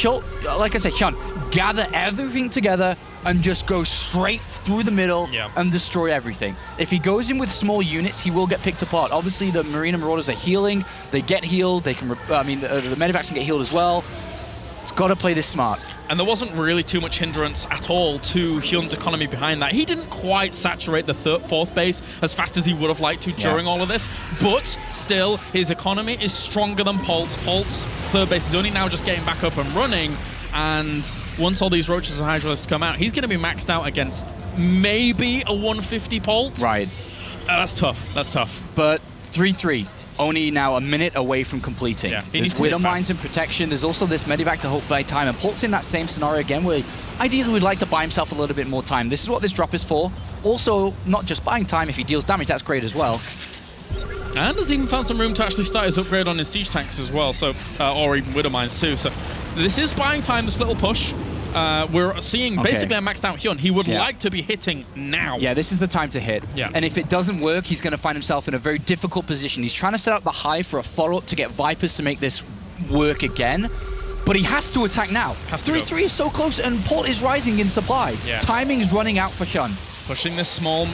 like I said, HyuN, gather everything together and just go straight through the middle and destroy everything. If he goes in with small units, he will get picked apart. Obviously, the Marina Marauders are healing. They get healed. They can, the medevacs can get healed as well. It's got to play this smart. And there wasn't really too much hindrance at all to HyuN's economy behind that. He didn't quite saturate the fourth base as fast as he would have liked to during all of this, but still, his economy is stronger than Polt's. Polt's third base is only now just getting back up and running, and once all these Roaches and Hydralisks come out, he's going to be maxed out against maybe a 150 Polt. Right. That's tough. That's tough. But 3-3. Only now a minute away from completing. There's Widowmines in protection. There's also this medevac to help buy time. And Polt's in that same scenario again where ideally would like to buy himself a little bit more time. This is what this drop is for. Also, not just buying time. If he deals damage, that's great as well. And has even found some room to actually start his upgrade on his siege tanks as well, so or even Widowmines too. So this is buying time, this little push. We're seeing basically a maxed out HyuN. He would like to be hitting now. Yeah, this is the time to hit. And if it doesn't work, he's going to find himself in a very difficult position. He's trying to set up the hive for a follow-up to get Vipers to make this work again. But he has to attack now. 3-3 is so close, and Polt is rising in supply. Timing's running out for HyuN. Pushing this small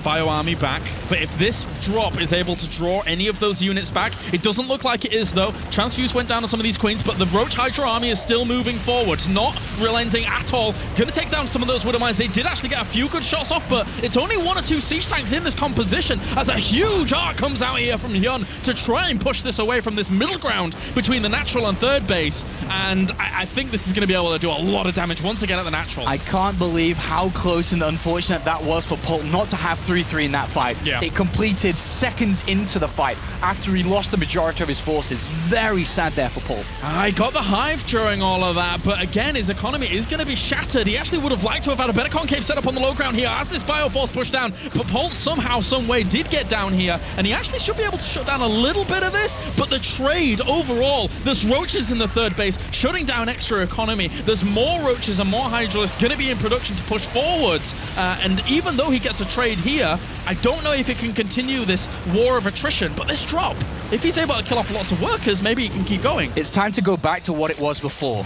bio army back, but if this drop is able to draw any of those units back, it doesn't look like it is though. Transfuse went down on some of these queens, but the Roach Hydra army is still moving forward, not relenting at all. Gonna take down some of those Widowmines. They did actually get a few good shots off, but it's only 1 or 2 siege tanks in this composition as a huge arc comes out here from HyuN to try and push this away from this middle ground between the natural and third base, and I think this is gonna be able to do a lot of damage once again at the natural. I can't believe how close and unfortunate that was for Polt not to have 3-3 in that fight. It completed seconds into the fight after he lost the majority of his forces. Very sad there for Polt. I got the hive during all of that, but again, his economy is going to be shattered. He actually would have liked to have had a better concave set up on the low ground here as this bioforce pushed down, but Polt somehow, some way did get down here, and he actually should be able to shut down a little bit of this, but the trade overall, there's Roaches in the third base, shutting down extra economy. There's more Roaches and more Hydralisks going to be in production to push forwards, and even though he gets a trade here, I don't know if it can continue this war of attrition, but this drop, if he's able to kill off lots of workers, maybe he can keep going. It's time to go back to what it was before.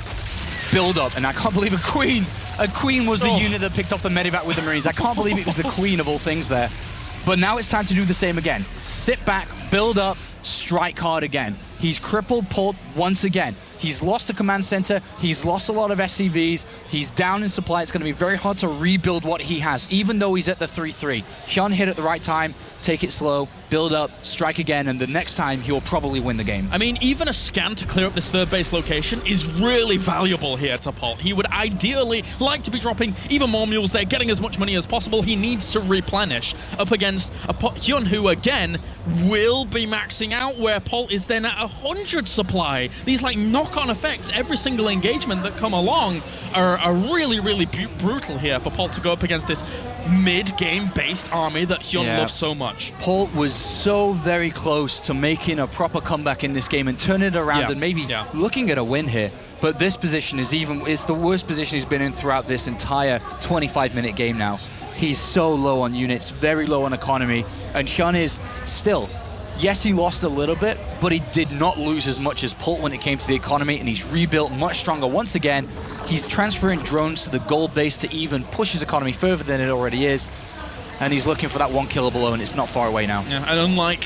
Build up, and I can't believe a queen. A queen was the unit that picked off the medevac with the Marines. I can't believe it was the queen of all things there. But now it's time to do the same again. Sit back, build up, strike hard again. He's crippled Polt once again. He's lost the command center. He's lost a lot of SCVs. He's down in supply. It's going to be very hard to rebuild what he has, even though he's at the 3-3. HyuN hit at the right time. Take it slow, build up, strike again, and the next time he'll probably win the game. I mean, even a scan to clear up this third base location is really valuable here to Polt. He would ideally like to be dropping even more mules there, getting as much money as possible. He needs to replenish up against a HyuN who, again, will be maxing out, where Polt is then at 100 supply. These, like, knock-on effects, every single engagement that come along are really, really brutal here for Polt to go up against this mid-game based army that HyuN loves so much. Polt was so very close to making a proper comeback in this game and turning it around and maybe looking at a win here. But this position is it's the worst position he's been in throughout this entire 25-minute game now. He's so low on units, very low on economy, and HyuN is still, yes, he lost a little bit, but he did not lose as much as Polt when it came to the economy, and he's rebuilt much stronger once again. He's transferring drones to the gold base to even push his economy further than it already is. And he's looking for that 1 kill below, and it's not far away now. Yeah, and unlike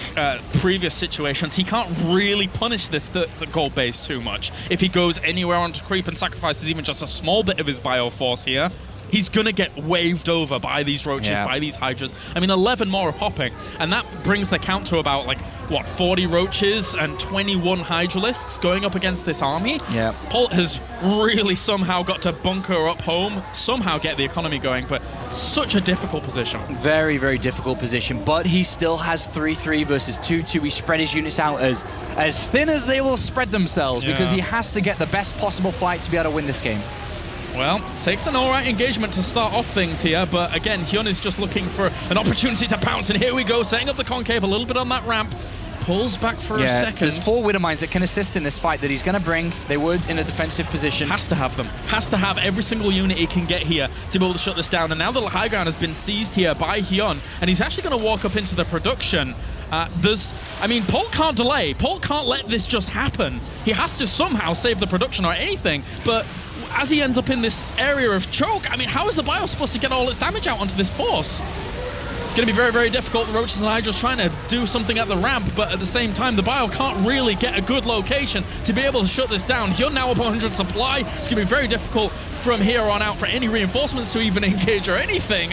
previous situations, he can't really punish the gold base too much. If he goes anywhere onto creep and sacrifices even just a small bit of his bioforce here, he's going to get waved over by these roaches, by these hydras. I mean, 11 more are popping, and that brings the count to about, like, what, 40 roaches and 21 hydralisks going up against this army? Yeah. Polt has really somehow got to bunker up home, somehow get the economy going, but such a difficult position. Very, very difficult position, but he still has 3-3 versus 2-2. He spread his units out as thin as they will spread themselves because he has to get the best possible fight to be able to win this game. Well, takes an alright engagement to start off things here, but again, HyuN is just looking for an opportunity to pounce, and here we go, setting up the concave a little bit on that ramp. Pulls back for a second. There's 4 Widow Mines that can assist in this fight that he's going to bring. They would in a defensive position. Has to have them. Has to have every single unit he can get here to be able to shut this down. And now the high ground has been seized here by HyuN, and he's actually going to walk up into the production. I mean, Polt can't delay. Polt can't let this just happen. He has to somehow save the production or anything, but as he ends up in this area of choke, I mean, how is the bio supposed to get all its damage out onto this force? It's going to be very, very difficult. The roaches and hydras trying to do something at the ramp, but at the same time, the bio can't really get a good location to be able to shut this down. HyuN now up 100 supply. It's going to be very difficult from here on out for any reinforcements to even engage or anything.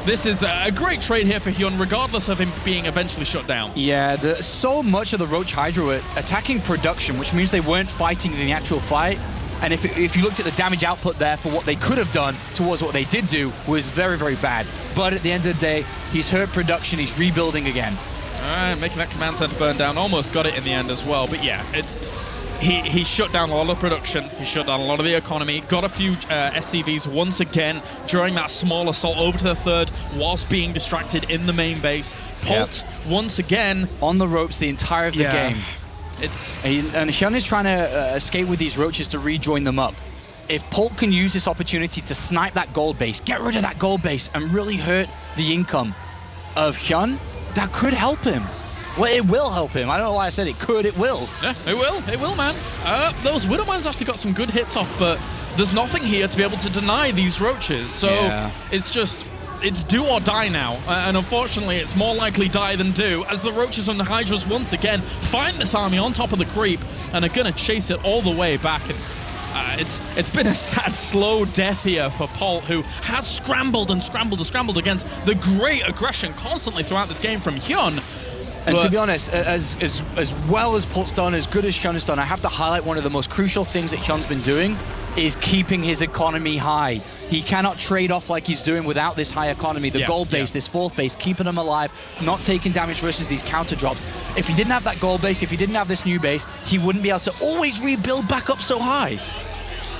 This is a great trade here for HyuN, regardless of him being eventually shut down. Yeah, so much of the Roach Hydra were attacking production, which means they weren't fighting in the actual fight. And if you looked at the damage output there for what they could have done towards what they did do, was very, very bad. But at the end of the day, he's hurt production, he's rebuilding again. All right, making that command center burn down. Almost got it in the end as well. But yeah, he shut down a lot of production. He shut down a lot of the economy. Got a few SCVs once again during that small assault over to the third whilst being distracted in the main base. Polt, once again, on the ropes the entire of the game. And HyuN is trying to escape with these roaches to rejoin them up. If Polt can use this opportunity to snipe that gold base, get rid of that gold base, and really hurt the income of HyuN, that could help him. Well, it will help him. I don't know why I said it could, it will. Yeah, it will. It will, man. Those Widow Mines actually got some good hits off, but there's nothing here to be able to deny these roaches. So it's do or die now, and unfortunately it's more likely die than do, as the roaches and the hydras once again find this army on top of the creep and are going to chase it all the way back. And it's been a sad, slow death here for Polt, who has scrambled and scrambled and scrambled against the great aggression constantly throughout this game from HyuN. And to be honest, as well as Polt's done, as good as HyuN has done, I have to highlight one of the most crucial things that HyuN's been doing is keeping his economy high. He cannot trade off like he's doing without this high economy, the gold base, this fourth base, keeping him alive, not taking damage versus these counter drops. If he didn't have that gold base, if he didn't have this new base, he wouldn't be able to always rebuild back up so high.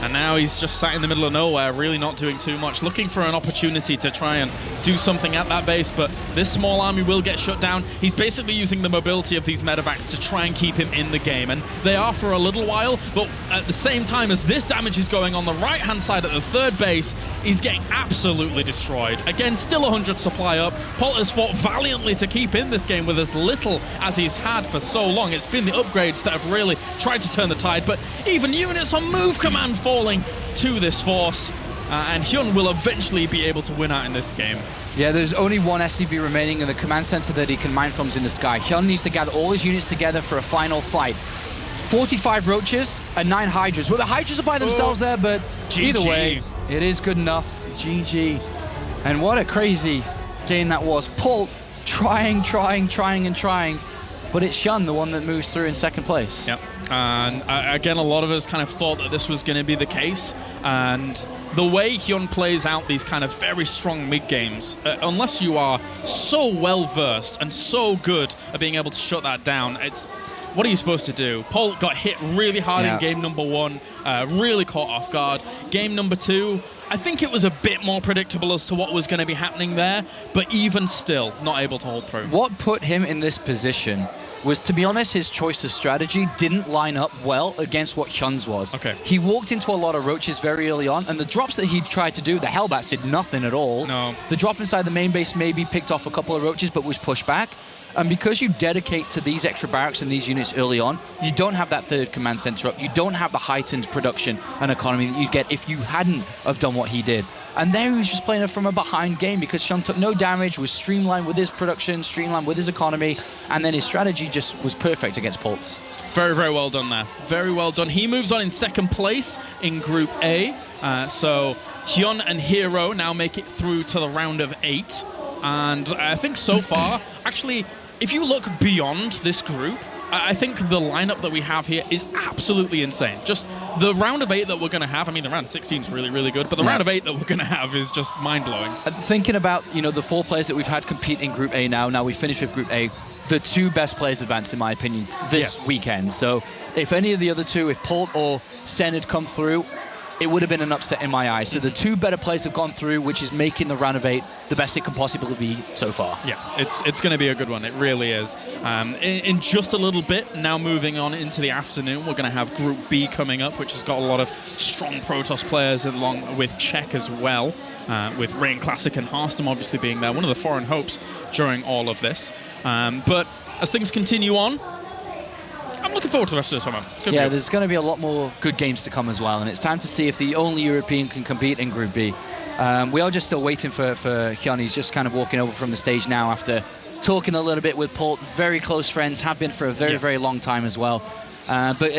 And now he's just sat in the middle of nowhere, really not doing too much, looking for an opportunity to try and do something at that base, but this small army will get shut down. He's basically using the mobility of these medevacs to try and keep him in the game, and they are for a little while, but at the same time as this damage is going on the right-hand side at the third base, he's getting absolutely destroyed. Again, still 100 supply up. Polt has fought valiantly to keep in this game with as little as he's had for so long. It's been the upgrades that have really tried to turn the tide, but even units on move command falling to this force, and HyuN will eventually be able to win out in this game. Yeah, there's only one SCV remaining, and the command center that he can mine from is in the sky. HyuN needs to gather all his units together for a final fight. 45 roaches and 9 hydras. Well, the hydras are by themselves there, but either way, it is good enough. GG. And what a crazy game that was. Polt trying, but it's HyuN, the one that moves through in second place. Yep. And again, a lot of us kind of thought that this was going to be the case. And the way HyuN plays out these kind of very strong mid-games, unless you are so well-versed and so good at being able to shut that down, what are you supposed to do? Polt got hit really hard in game number 1, really caught off guard. Game number 2, I think it was a bit more predictable as to what was going to be happening there, but even still, not able to hold through. What put him in this position was, to be honest, his choice of strategy didn't line up well against what HyuN's was. Okay. He walked into a lot of roaches very early on, and the drops that he tried to do, the Hellbats did nothing at all. No. The drop inside the main base maybe picked off a couple of roaches, but was pushed back. And because you dedicate to these extra barracks and these units early on, you don't have that third command center up. You don't have the heightened production and economy that you'd get if you hadn't have done what he did. And there he was just playing from a behind game because HyuN took no damage, was streamlined with his production, streamlined with his economy, and then his strategy just was perfect against Polt. Very, very well done there. Very well done. He moves on in second place in Group A. So HyuN and Hero now make it through to the round of 8. And I think so far, actually, if you look beyond this group, I think the lineup that we have here is absolutely insane. Just the round of 8 that we're going to have, I mean, the round of 16 is really, really good, but the round of 8 that we're going to have is just mind-blowing. Thinking about, the 4 players that we've had compete in Group A now we finished with Group A, the 2 best players advanced, in my opinion, this weekend. So if any of the other 2, if Polt or Sen had come through, it would have been an upset in my eyes. So the 2 better players have gone through, which is making the round of 8 the best it can possibly be so far. Yeah, it's going to be a good one. It really is. In just a little bit, now moving on into the afternoon, we're going to have Group B coming up, which has got a lot of strong Protoss players along with Czech as well, with Rain Classic and Harstom obviously being there, one of the foreign hopes during all of this. But as things continue on, I'm looking forward to the rest of the summer. Yeah, there's going to be a lot more good games to come as well, and it's time to see if the only European can compete in Group B. We are just still waiting for HyuN. He's just kind of walking over from the stage now after talking a little bit with Polt. Very close friends, have been for a very, very long time as well. But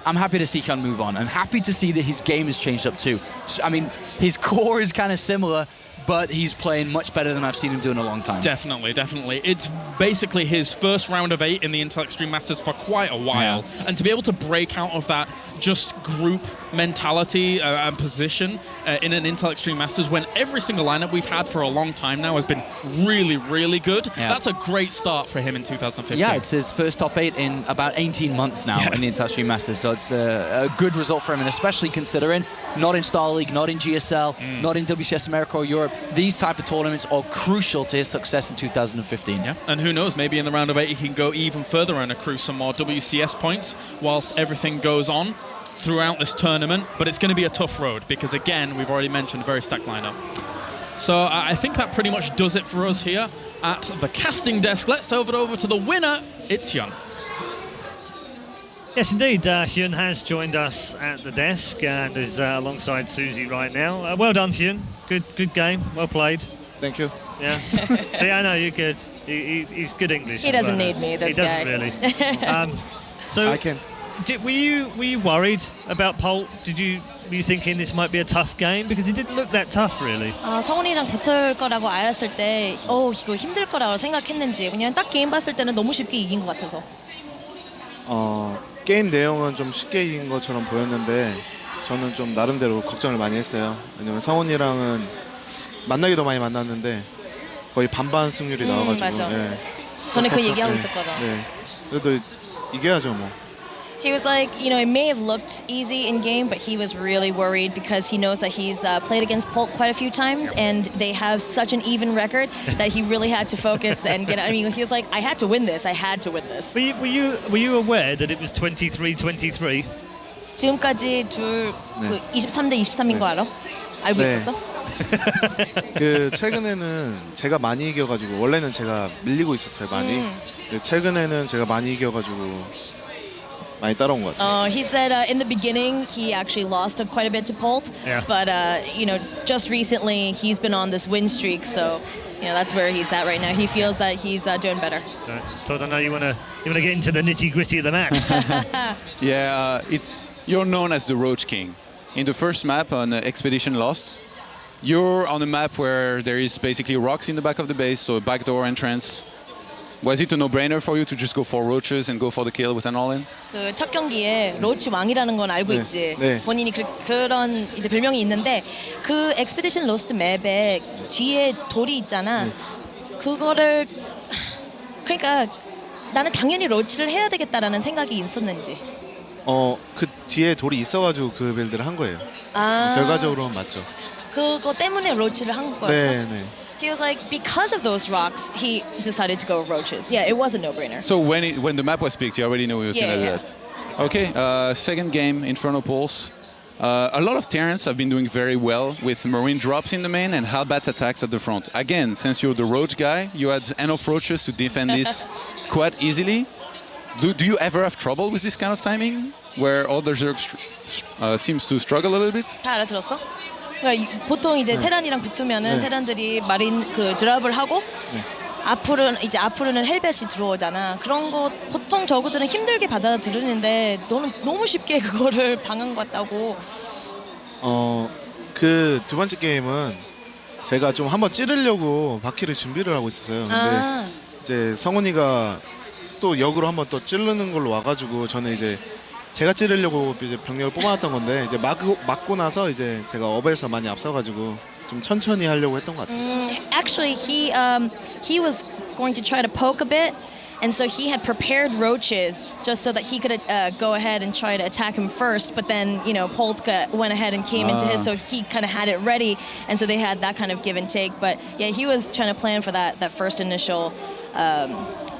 I'm happy to see HyuN move on. I'm happy to see that his game has changed up too. I mean, his core is kind of similar, but he's playing much better than I've seen him do in a long time. Definitely, definitely. It's basically his first round of 8 in the Intel Extreme Masters for quite a while. Yeah. And to be able to break out of that just group mentality and position in an Intel Extreme Masters when every single lineup we've had for a long time now has been really, really good. Yeah. That's a great start for him in 2015. Yeah, it's his first top 8 in about 18 months now in the Intel Extreme Masters. So it's a good result for him, and especially considering not in StarLeague, not in GSL, not in WCS America or Europe. These type of tournaments are crucial to his success in 2015. Yeah, and who knows, maybe in the round of 8 he can go even further and accrue some more WCS points whilst everything goes on throughout this tournament. But it's going to be a tough road because, again, we've already mentioned a very stacked lineup. So I think that pretty much does it for us here at the casting desk. Let's over to the winner. It's HyuN. Yes, indeed. HyuN has joined us at the desk and is alongside Susie right now. Well done, HyuN. Good game. Well played. Thank you. Yeah. See, I know you're good. He's good English. He doesn't need me. This guy. He doesn't really. So I can. Were you worried about Polt? Were you thinking this might be a tough game? Because it didn't look that tough, really. 성훈이랑 붙을 거라고 알았을 때, 이거 힘들 거라고 생각했는지 그냥 딱 게임 봤을 때는 너무 쉽게 이긴 것 같아서. 게임 내용은 좀 쉽게 이긴 것처럼 보였는데 저는 좀 나름대로 걱정을 많이 했어요. 왜냐면 성훈이랑은 만나기도 많이 만났는데 거의 반반 승률이 나와가지고. 맞아. 전에 그 얘기하고 있었거든. 네. 그래도 이겨야죠 뭐. He was like, it may have looked easy in game, but he was really worried because he knows that he's played against Polt quite a few times, and they have such an even record that he really had to focus and get. I mean, he was like, I had to win this. I had to win this. Were you aware that it was 23-23? 지금까지 둘 23대 23인 거 알아? 알고 있었어? 최근에는 제가 많이 이겨가지고 원래는 제가 밀리고 있었어요 많이. 최근에는 제가 많이 이겨가지고. 많이 따라온 것 같아요. He said in the beginning he actually lost quite a bit to Polt, but just recently he's been on this win streak, so that's where he's at right now. He feels that he's doing better. Todd, I know you wanna get into the nitty gritty of the match. Yeah, you're known as the Roach King. In the first map on Expedition Lost, you're on a map where there is basically rocks in the back of the base, so a backdoor entrance. Was it a no-brainer for you to just go for roaches and go for the kill with an all-in? 그 첫 경기에 로치 왕이라는 건 알고 있지. 네. 본인이 그런 이제 별명이 있는데 그 엑스피디션 로스트 맵에 뒤에 돌이 있잖아. 그거를 그러니까 나는 당연히 로치를 해야 되겠다라는 생각이 있었는지. 그 뒤에 돌이 있어가지고 그 빌드를 한 거예요. 결과적으로는 맞죠. 그거 때문에 로치를 한 거였어? 네. He was like, because of those rocks, he decided to go roaches. Yeah, it was a no-brainer. So when the map was picked, you already knew he was going to do Yeah. that. Okay, second game, Inferno Pulse. A lot of Terrans have been doing very well with Marine drops in the main and Hellbat attacks at the front. Again, since you're the roach guy, you had enough roaches to defend this quite easily. Do you ever have trouble with this kind of timing, where others seems to struggle a little bit? 다 알아들었어? 그러니까 보통 이제 테란이랑 붙으면은 테란들이 마린 그 드랍을 하고 앞으로는 헬벳이 들어오잖아. 그런 거 보통 저그들은 힘들게 받아들이는데 너는 너무 쉽게 그거를 방한 것 같다고. 그 두 번째 게임은 제가 좀 한번 찌르려고 바퀴를 준비를 하고 있었어요. 근데 이제 성훈이가 또 역으로 한번 또 찌르는 걸로 와가지고 저는 이제 제가 찌르려고 이제 병력을 뽑아놨던 건데 이제 맞고 나서 이제 제가 업에서 많이 앞서가지고 좀 천천히 하려고 했던 것 같아요. Actually, he was going to try to poke a bit, and so he had prepared roaches just so that he could go ahead and try to attack him first. But then, Polt went ahead and came into his, so he kind of had it ready, and so they had that kind of give and take. But yeah, he was trying to plan for that first initial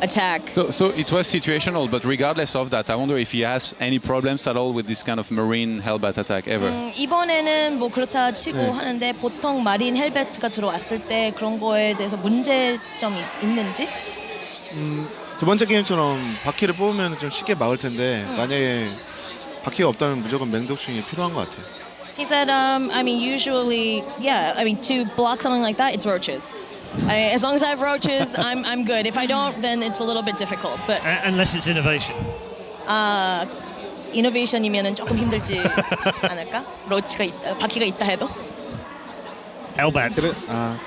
attack. So it was situational, but regardless of that, I wonder if he has any problems at all with this kind of Marine Hellbat attack ever. 이번에는 뭐 그렇다 치고 하는데 보통 마린 헬벳가 들어왔을 때 그런 거에 대해서 문제점이 있는지? 두 번째 게임처럼 바퀴를 뽑으면 좀 쉽게 막을 텐데 만약에 바퀴가 없다면 무조건 맹독충이 필요한 것 같아요. He said, usually, to block something like that, it's roaches. As long as I have roaches, I'm good. If I don't, then it's a little bit difficult. But unless it's innovation. 이노베이션이면은 조금 힘들지 않을까? 로치가 바퀴가 있다 해도. Hellbats.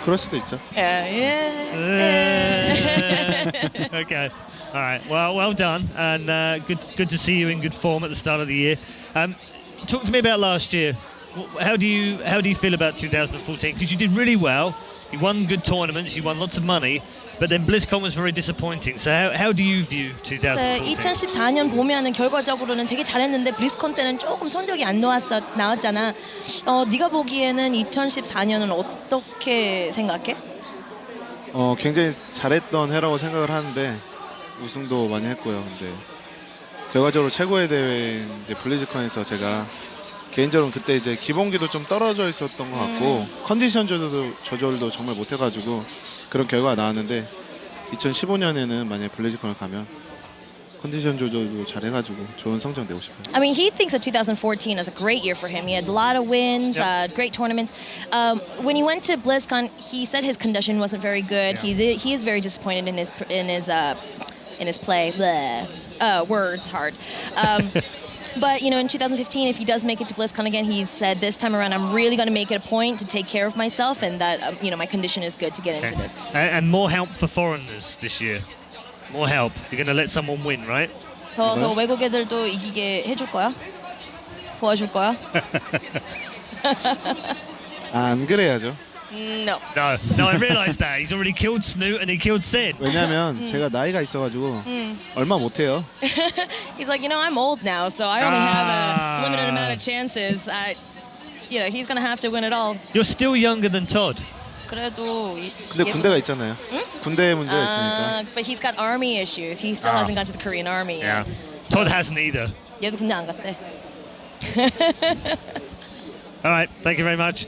그럴 수도 있죠. Yeah. Okay. All right. Well done, and good to see you in good form at the start of the year. Talk to me about last year. How do you feel about 2014? Because you did really well. You won good tournaments. You won lots of money. But then BlizzCon was very disappointing. So how do you view 2014? 2014년 보면은 결과적으로는 되게 잘했는데 블리즈컨 때는 조금 성적이 안 나왔잖아. 네가 보기에는 2014년은 어떻게 생각해? 굉장히 잘했던 해라고 생각을 하는데 우승도 많이 했고요. 근데 결과적으로 최고의 대회인 이제 블리즈컨에서 제가 개인적으로 그때 이제 기본기도 좀 떨어져 있었던 것 같고 컨디션 조절도 정말 못해가지고 그런 결과가 나왔는데 2015년에는 만약에 블리즈컨을 가면 컨디션 조절도 잘해가지고 좋은 성적 내고 싶어요. I mean, he thinks that 2014 was a great year for him. He had a lot of wins, great tournaments. When he went to BlizzCon, he said his condition wasn't very good. Yeah. He is very disappointed in his play. Bleh. Words hard. But in 2015, if he does make it to BlizzCon again, he said this time around, I'm really going to make it a point to take care of myself, and that my condition is good to get into this. And more help for foreigners this year. More help. You're going to let someone win, right? 더 외국 애들도 이기게 해줄 거야? 도와줄 거야? 안 그래야죠. No. No, I realised that. He's already killed Snoot and he killed Sid. 왜냐면 제가 나이가 있어가지고 얼마 못해요. He's like, I'm old now, so I only have a limited amount of chances. He's going to have to win it all. You're still younger than Todd. 그래도 근데 군대가 있잖아요. 군대 문제가 있으니까. But he's got army issues. He still hasn't gone to the Korean army Yeah. yet. Todd hasn't either. 얘도 군대 안 갔대. All right, thank you very much.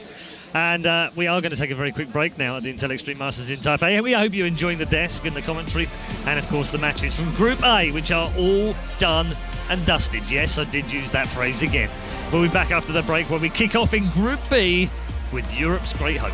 And we are going to take a very quick break now at the Intel Extreme Masters in Taipei. We hope you're enjoying the desk and the commentary, and of course the matches from Group A, which are all done and dusted. Yes, I did use that phrase again. We'll be back after the break where we kick off in Group B with Europe's Great Hope.